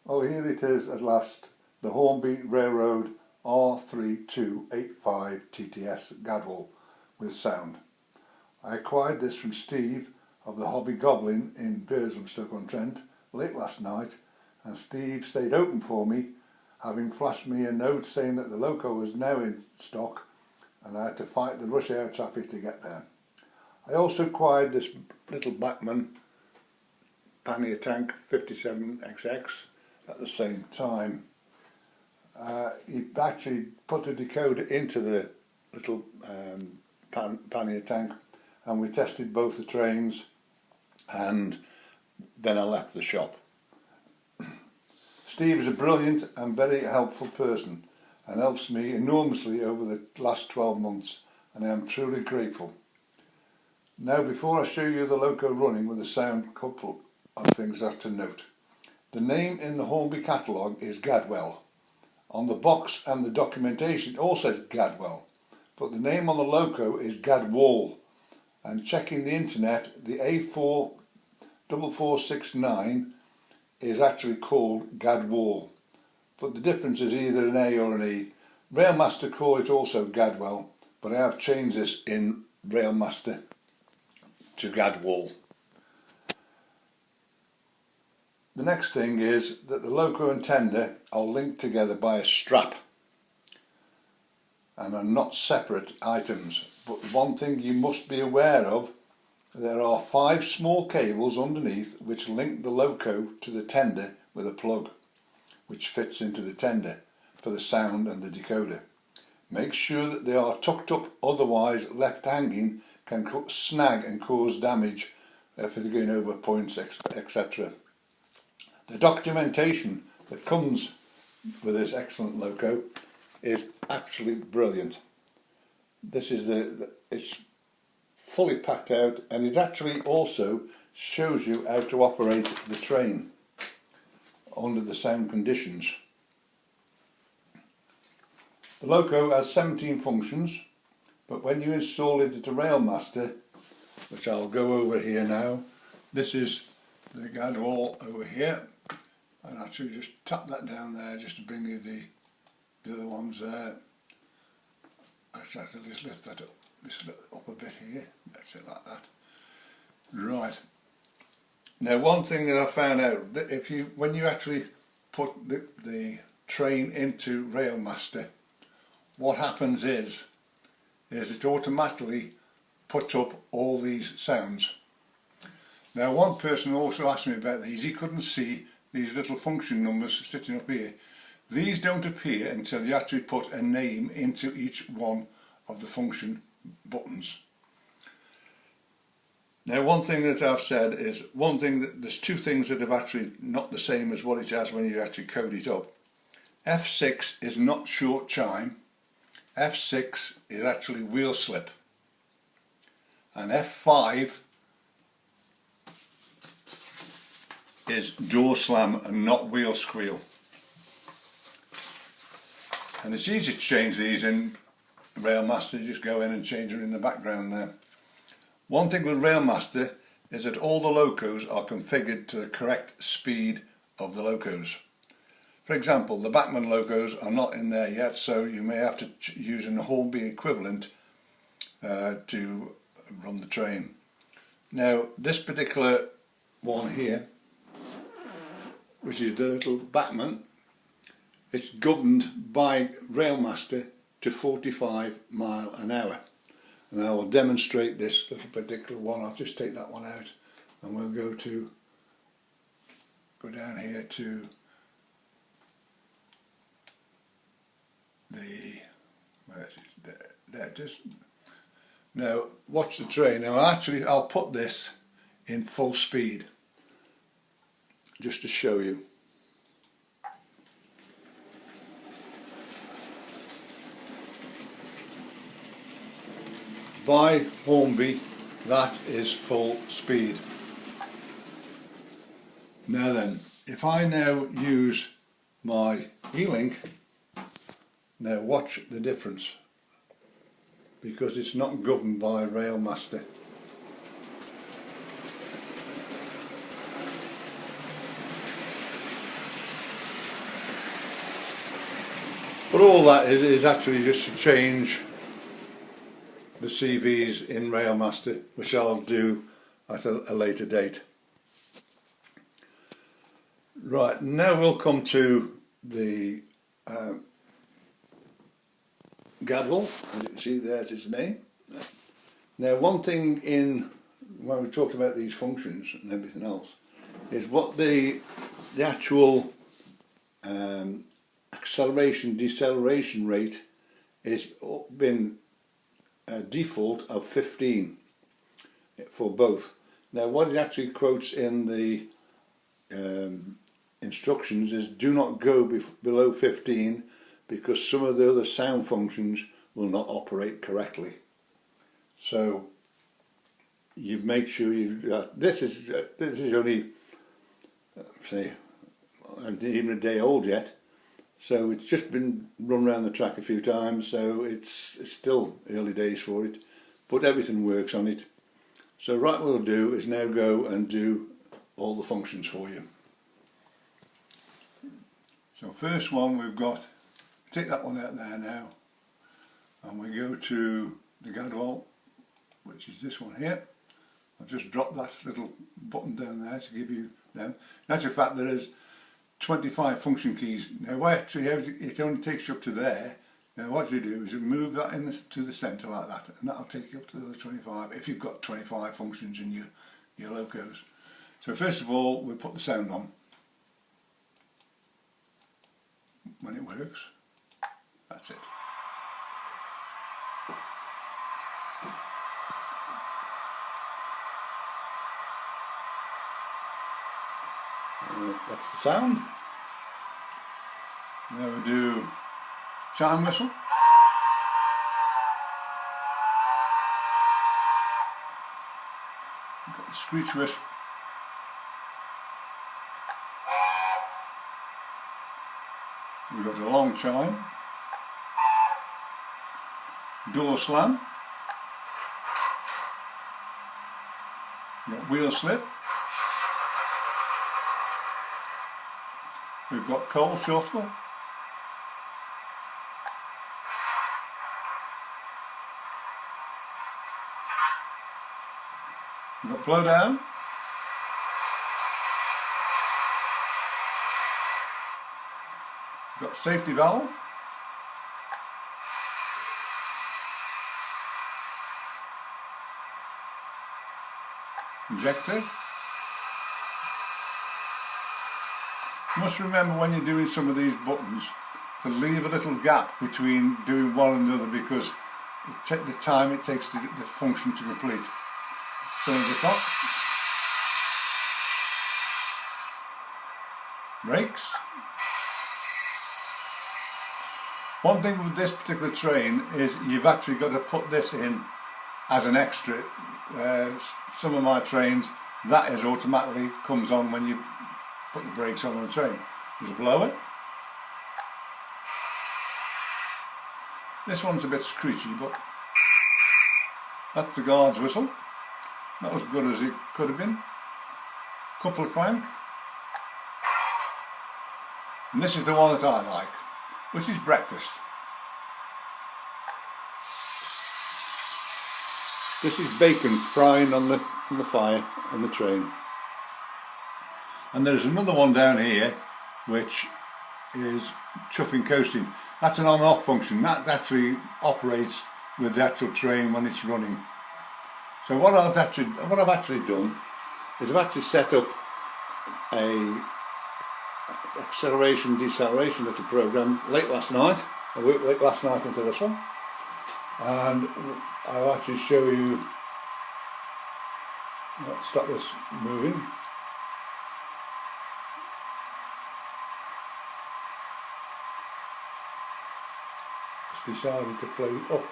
Oh, here it is at last, the Hornby Railroad R3285 TTS Gadwall with sound. I acquired this from Steve of the Hobby Goblin in Bursam-Stoke-on-Trent late last night, and Steve stayed open for me, having flashed me a note saying that the loco was now in stock and I had to fight the rush hour traffic to get there. I also acquired this little Bachmann pannier tank 57XX at the same time. He actually put a decoder into the little pannier tank, and we tested both the trains, and then I left the shop. Steve is a brilliant and very helpful person and helps me enormously over the last 12 months, and I am truly grateful. Now, before I show you the loco running with the sound, couple of things I have to note. The name in the Hornby catalogue is Gadwall. On the box and the documentation it all says Gadwall, but the name on the loco is Gadwall. And checking the internet, the A44469 is actually called Gadwall, but the difference is either an A or an E. Railmaster call it also Gadwall, but I have changed this in Railmaster to Gadwall. The next thing is that the loco and tender are linked together by a strap and are not separate items. But one thing you must be aware of, there are 5 small cables underneath which link the loco to the tender with a plug which fits into the tender for the sound and the decoder. Make sure that they are tucked up, otherwise left hanging can snag and cause damage if they're going over points, etc. The documentation that comes with this excellent loco is absolutely brilliant. This is it's fully packed out, and it actually also shows you how to operate the train under the sound conditions. The loco has 17 functions, but when you install it at a Railmaster, which I'll go over here now, this is the Gadwall over here, and actually just tap that down there just to bring you the other ones there. I have to just lift that up a bit here. That's it, like that. Right. Now, one thing that I found out, that when you actually put the train into Railmaster, what happens is it automatically puts up all these sounds. Now, one person also asked me about these. He couldn't see these little function numbers sitting up here. These don't appear until you actually put a name into each one of the function buttons. Now, one thing that I've said is, there's 2 things that are actually not the same as what it has when you actually code it up. F6 is not short chime. F6 is actually wheel slip. And F5 is door slam and not wheel squeal. And it's easy to change these in Railmaster. You just go in and change them in the background there. One thing with Railmaster is that all the locos are configured to the correct speed of the locos. For example, the Bachmann locos are not in there yet, so you may have to use a Hornby equivalent to run the train. Now, this particular one here, which is the little Bachmann, it's governed by Railmaster to 45 miles an hour. And I will demonstrate this little particular one. I'll just take that one out, and we'll go down here to there it is. Now watch the train. Now I'll put this in full speed just to show you. By Hornby, that is full speed. Now then, if I now use my E-link, now watch the difference, because it's not governed by Railmaster. But all that is actually just to change the CVs in Railmaster, which I'll do at a later date. Right, now we'll come to the Gadwall. As you can see, there's its name. Now, one thing when we talked about these functions and everything else is what the actual acceleration deceleration rate is been a default of 15 for both. Now, what it actually quotes in the instructions is do not go below 15 because some of the other sound functions will not operate correctly. So you make sure this is only say even a day old yet, so it's just been run around the track a few times, so it's still early days for it, but everything works on it. So right, what we'll do is now go and do all the functions for you. So first one, we've got, take that one out there now, and we go to the Gadwall, which is this one here. I've just dropped that little button down there to give you them. In actual fact, there is 25 function keys. Now actually it only takes you up to there. Now what you do is you move that to the centre like that, and that'll take you up to the other 25 if you've got 25 functions in your locos. So first of all, we put the sound on when it works. That's it. That's the sound. Now we do chime whistle. We've got the screech whistle. We've got a long chime. Door slam. We've got wheel slip. We've got coal shuffle. We've got blow down. We've got safety valve. Injector. You must remember when you're doing some of these buttons to leave a little gap between doing one and the other, because the time it takes the function to complete. Cylinder cock. Brakes. One thing with this particular train is you've actually got to put this in as an extra. Some of my trains, that is automatically comes on when you put the brakes on the train. There's a blower. This one's a bit screechy, but that's the guard's whistle. Not as good as it could have been. Couple of clank. And this is the one that I like, which is breakfast. This is bacon frying on the fire on the train. And there's another one down here which is chuffing coasting. That's an on-off function. That actually operates with the actual train when it's running. So what I've actually done is I've actually set up a acceleration deceleration little program late last night. I worked late last night into this one, and I'll actually show you. Let's stop this moving. It's decided to play up.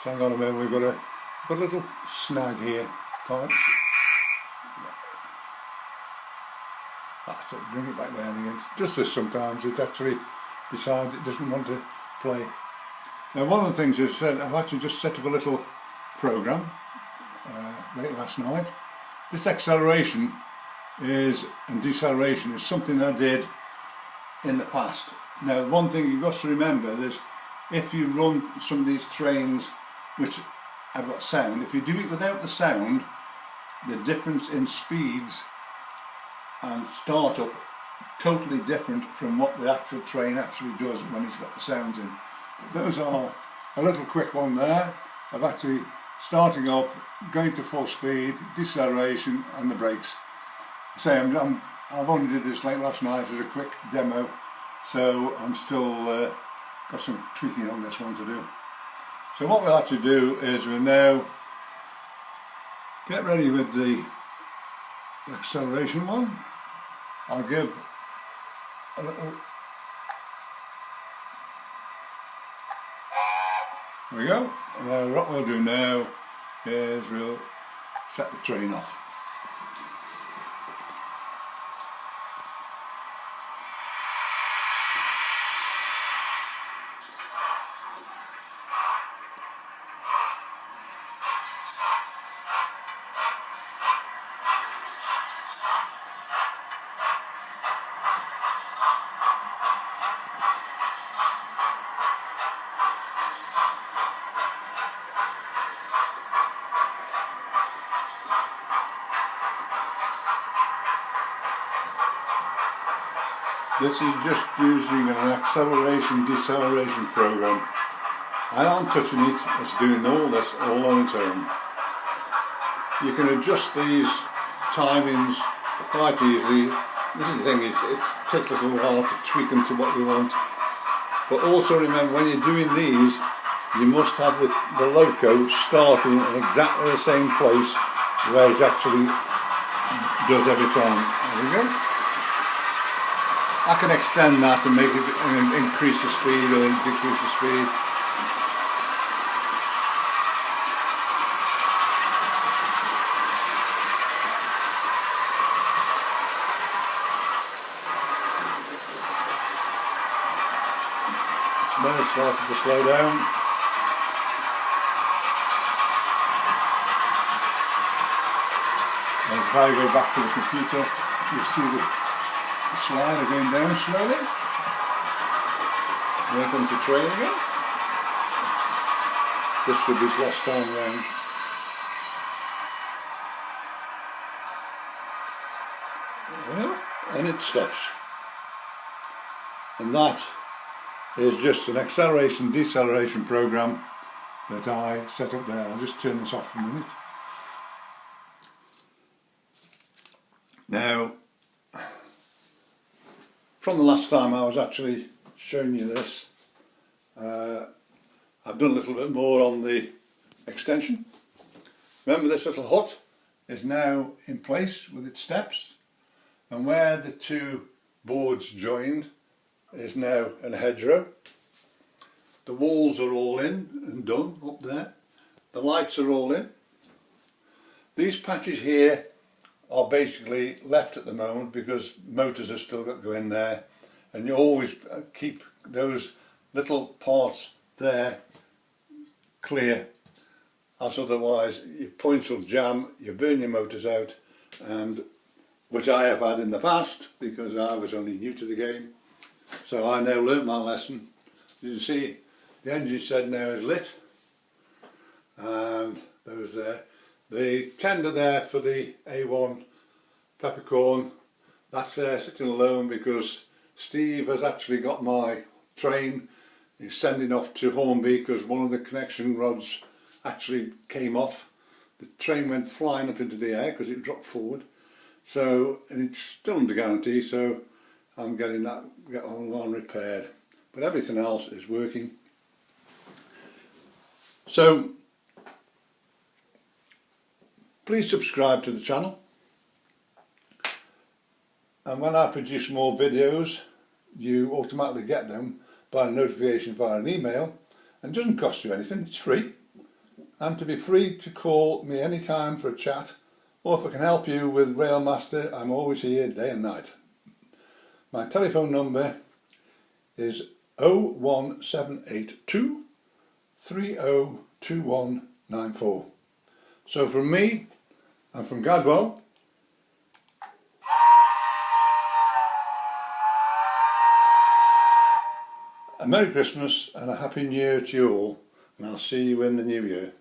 So hang on a minute, we've got a little snag here. That's it, bring it back down again. Just as sometimes it actually decides it doesn't want to play. Now one of the things is I've actually just set up a little program late last night. This acceleration and deceleration is something I did in the past. Now, one thing you've got to remember is if you run some of these trains which have got sound, if you do it without the sound, the difference in speeds and startup totally different from what the actual train actually does when it's got the sounds in. Those are a little quick one there of actually starting up, going to full speed, deceleration and the brakes. I've only did this late last night as a quick demo, so I'm still got some tweaking on this one to do. So what we'll actually do is we'll now get ready with the acceleration one. I'll give a little, there we go. Now what we'll do now is we'll set the train off. This is just using an acceleration deceleration program. I aren't touching it, it's doing all this all on its own. You can adjust these timings quite easily. This is the thing, it takes a little while to tweak them to what you want. But also remember, when you're doing these, you must have the loco starting in exactly the same place where it actually does every time. There we go. I can extend that and make it increase the speed or decrease the speed. So now it's starting to slow down. And if I go back to the computer, you'll see the slider going down slowly. There comes the train again. This should be his last time round. Well, and it stops. And that is just an acceleration deceleration program that I set up there. I'll just turn this off for a minute. Now, from the last time I was actually showing you this, I've done a little bit more on the extension. Remember, this little hut is now in place with its steps, and where the two boards joined is now an hedgerow. The walls are all in and done up there. The lights are all in. These patches here are basically left at the moment because motors have still got to go in there, and you always keep those little parts there clear, as otherwise your points will jam, you burn your motors out, and which I have had in the past because I was only new to the game. So I now learnt my lesson. You can see the engine shed now is lit, and those there. The tender there for the A1 peppercorn, that's there sitting alone because Steve has actually got my train. He's sending off to Hornby because one of the connection rods actually came off. The train went flying up into the air because it dropped forward. So, and it's still under guarantee, so I'm getting that on repaired. But everything else is working. So, please subscribe to the channel, and when I produce more videos you automatically get them by notification via an email, and it doesn't cost you anything, it's free. And to be free to call me anytime for a chat, or if I can help you with Railmaster, I'm always here day and night. My telephone number is 01782 302194. So from me and from Gadwall, A Merry Christmas and a Happy New Year to you all, and I'll see you in the new year.